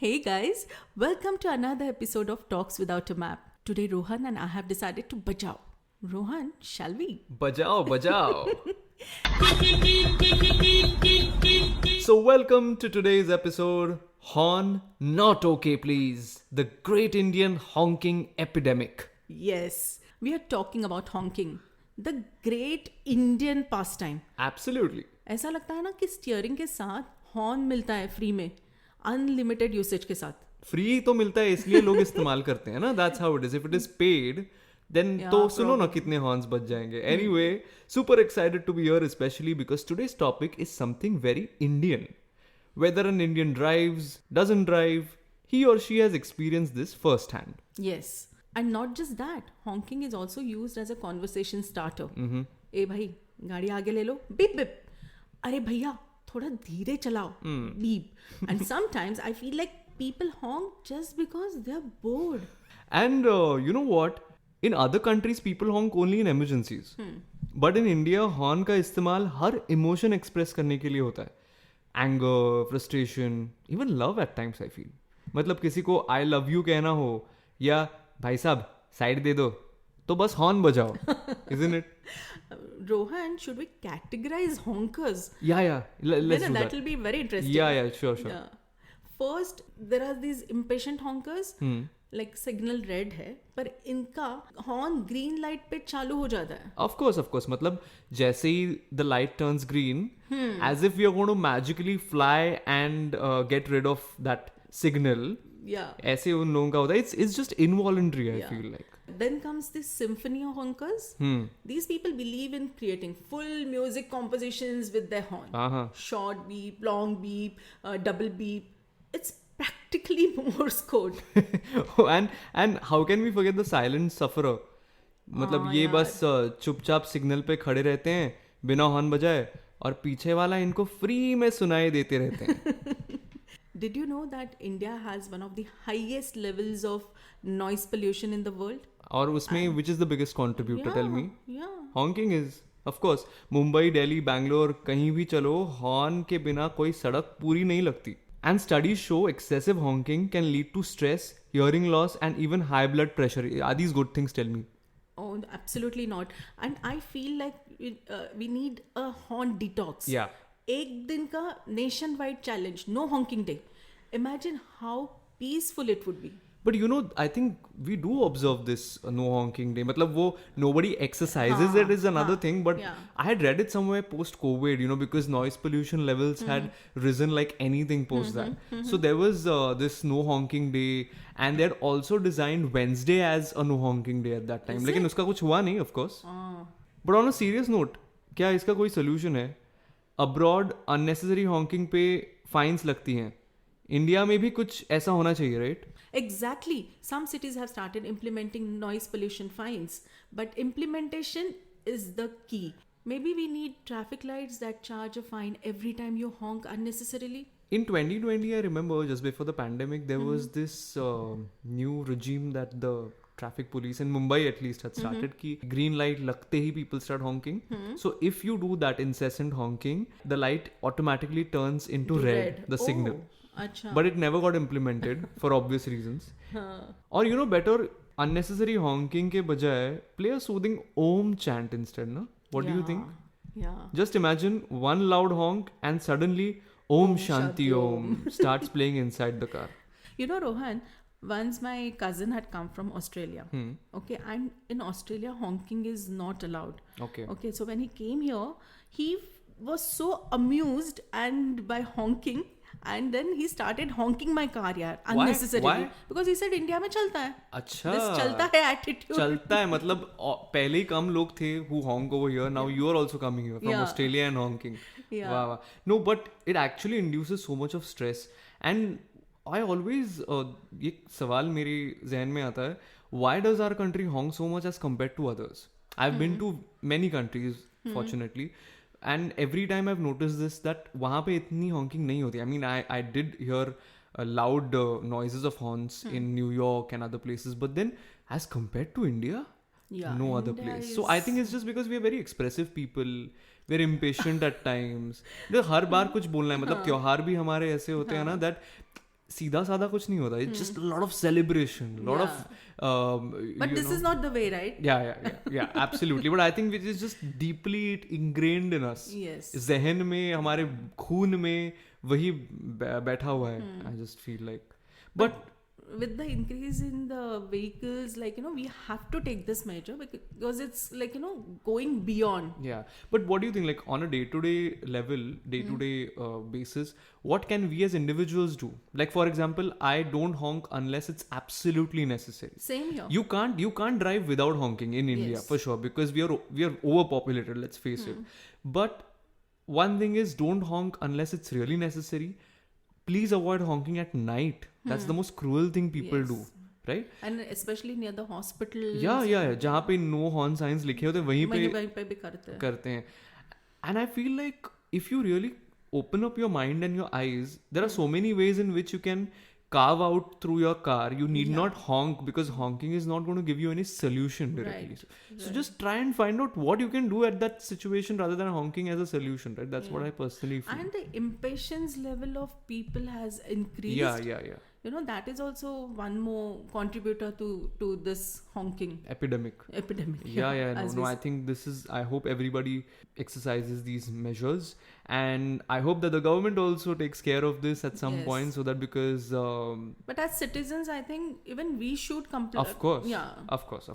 Hey guys, welcome to another episode of Talks Without a Map. Today Rohan and I have decided to bajao. Rohan, shall we? Bajao, bajao. So, welcome to today's episode Horn Not Okay Please, the Great Indian Honking Epidemic. Yes, we are talking about honking, the great Indian pastime. Absolutely. ऐसा लगता है ना कि steering के साथ horn मिलता है free में, अनलिमिटेड यूसेज के साथ. फ्री तो मिलता है इसलिए लोग इस्तेमाल करते हैं ना. That's how it is. If it is paid, then Yeah, तो सुनो ना कितने हॉर्न्स बच जाएंगे. Anyway, super excited to be here especially because today's topic is something very Indian. Whether an Indian drives, doesn't drive, he or she has experienced this firsthand. Yes, and not just that, honking is also used as a conversation starter. ए भाई गाड़ी आगे ले लो, beep beep. अरे भैया थोड़ा धीरे चलाओ, beep. And sometimes I feel like people honk just because they're bored. And you know what? In other countries, people honk only in emergencies. But in India, horn का इस्तेमाल हर emotion express करने के लिए होता है. Anger, frustration, even love at times I feel. मतलब किसी को I love you कहना हो या भाई साहब साइड दे दो तो बस हॉर्न बजाओ. Isn't it? Rohan, should we categorize honkers? Yeah. Let's do that that. will be very interesting. Yeah, sure. Yeah. First, there are these impatient honkers. Like signal red है, पर इनका हॉर्न ग्रीन लाइट पे चालू हो जाता है. Of course. मतलब जैसे ही the light turns green, as if we are going to magically fly and get rid of that signal. Yeah. ऐसे उन लोगों का होता है. It's just involuntary. I feel like. Then comes this symphony of honkers. These people believe in creating full music compositions with their horn. Short beep, long beep, double beep. It's practically Morse code. and how can we forget the silent sufferer? मतलब ये बस चुपचाप signal पे खड़े रहते हैं बिना horn बजाए और पीछे वाला इनको फ्री में सुनाई देते रहते हैं. Did you know that India has one of the highest levels of noise pollution in the world? और उसमें which is the biggest contributor? Tell me. Yeah. Honking is, of course, Mumbai, Delhi, Bangalore कहीं भी चलो हॉर्न के बिना कोई सड़क पूरी नहीं लगती. And studies show excessive honking can lead to stress, hearing loss, and even high blood pressure. Are these good things? Tell me. Oh, absolutely not. And I feel like we need a horn detox. Yeah. एक दिन का nationwide challenge, no honking day. Imagine how peaceful it would be. But you know, I think we do observe this no honking day. मतलब वो nobody exercises it is another thing. But I had read it somewhere post-COVID, you know, because noise pollution levels had risen like anything post that. So there was this no honking day, and they had also designed Wednesday as a no honking day at that time. लेकिन उसका कुछ हुआ नहीं, of course. But on a serious note, क्या इसका कोई solution है? Abroad unnecessary honking पे fines लगती हैं. इंडिया में भी कुछ ऐसा होना चाहिए, right? Exactly. Some cities have started implementing noise pollution fines, but implementation is the key. Maybe we need traffic lights that charge a fine every time you honk unnecessarily. In 2020, I remember just before the pandemic, there was this new regime that the traffic police in Mumbai at least had started ki green light lagte hi people start honking. So if you do that incessant honking, the light automatically turns into red, the signal. Achha. But it never got implemented for obvious reasons. Or you know, better unnecessary honking ke bajaye play a soothing Om chant instead, no? What do you think? Yeah. Just imagine one loud honk and suddenly Om Shanti Om starts playing inside the car. You know, Rohan, once my cousin had come from Australia. Okay, and in Australia, honking is not allowed. Okay, so when he came here, he was so amused and by honking. And then he started honking my car यार unnecessarily. Why? Because he said India में चलता है. अच्छा. This चलता है attitude. चलता है मतलब पहले ही कम लोग थे who honk over here. Now you are also coming here from Australia and honking. Yeah. Wow. No, but it actually induces so much of stress. And I always ये सवाल मेरे जहन में आता है. Why does our country honk so much as compared to others? I've been to many countries, fortunately. And every time I've noticed this that वहाँ पे इतनी honking नहीं होती. I mean, I did hear loud noises of horns in New York and other places, but then as compared to India, no other place. So I think it's just because we are very expressive people. We're impatient at times. हर बार कुछ बोलना है. मतलब त्योहार भी हमारे ऐसे होते हैं ना that सीधा साधा कुछ नहीं होता. It's just a lot of celebration, lot of but this is not the way, right? Yeah, absolutely. But I think it is just deeply ingrained in us. Yes. जहन में, हमारे खून में वही बैठा हुआ है. I just feel like. But with the increase in the vehicles, like, we have to take this measure because it's like, going beyond. Yeah. But what do you think, like on a day-to-day level, day-to-day basis, what can we as individuals do? Like, for example, I don't honk unless it's absolutely necessary. Same here. You can't drive without honking in India, for sure, because we are overpopulated, let's face it. But one thing is, don't honk unless it's really necessary. Please avoid honking at night. That's the most cruel thing people do, right? And especially near the hospital. Yeah. जहाँ पे no horn signs लिखे होते हैं वहीं पे भी करते हैं. And I feel like if you really open up your mind and your eyes, there are so many ways in which you can carve out through your car. You need not honk, because honking is not going to give you any solution directly. Right. So just try and find out what you can do at that situation rather than honking as a solution, right? That's what I personally feel. And the impatience level of people has increased. Yeah. That is also one more contributor to this honking epidemic. Yeah. No. I think I hope everybody exercises these measures, and I hope that the government also takes care of this at some point, so that because. But as citizens, I think even we should comply. Of course. Yeah. Of course.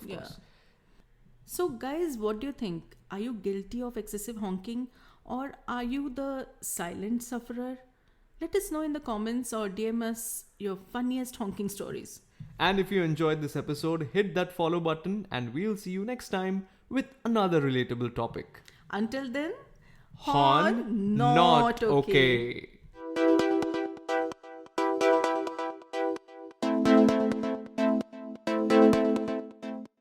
So, guys, what do you think? Are you guilty of excessive honking, or are you the silent sufferer? Let us know in the comments or DM us your funniest honking stories. And if you enjoyed this episode, hit that follow button, and we'll see you next time with another relatable topic. Until then, Horn not okay.